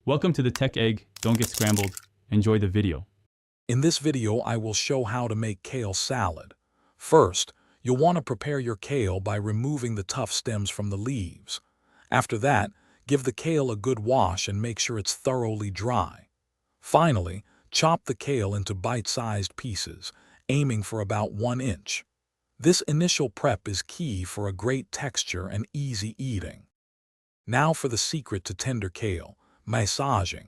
Welcome to the Tech Egg. Don't get scrambled. Enjoy the video. In this video, I will show how to make kale salad. First, you'll want to prepare your kale by removing the tough stems from the leaves. After that, give the kale a good wash and make sure it's thoroughly dry. Finally, chop the kale into bite-sized pieces, aiming for about 1 inch. This initial prep is key for a great texture and easy eating. Now for the secret to tender kale, massaging.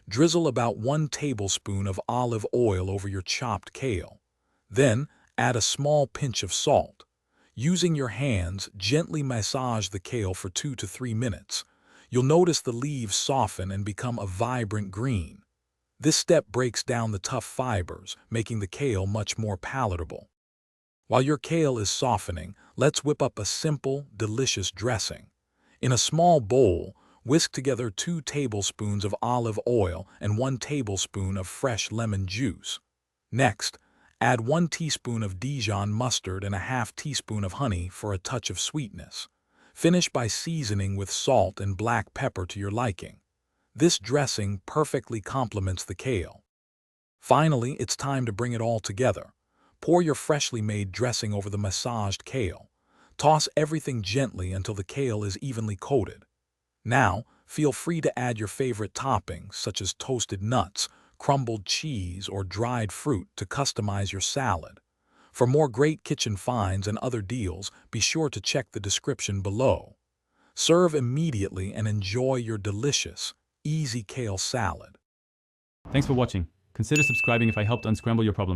Drizzle about 1 tablespoon of olive oil over your chopped kale. Then, add a small pinch of salt. Using your hands, gently massage the kale for 2 to 3 minutes. You'll notice the leaves soften and become a vibrant green. This step breaks down the tough fibers, making the kale much more palatable. While your kale is softening, let's whip up a simple, delicious dressing. In a small bowl, whisk together 2 tablespoons of olive oil and 1 tablespoon of fresh lemon juice. Next, add 1 teaspoon of Dijon mustard and a half teaspoon of honey for a touch of sweetness. Finish by seasoning with salt and black pepper to your liking. This dressing perfectly complements the kale. Finally, it's time to bring it all together. Pour your freshly made dressing over the massaged kale. Toss everything gently until the kale is evenly coated. Now, feel free to add your favorite toppings such as toasted nuts, crumbled cheese, or dried fruit to customize your salad. For more great kitchen finds and other deals, be sure to check the description below. Serve immediately and enjoy your delicious, easy kale salad. Thanks for watching. Consider subscribing if I helped unscramble your problems.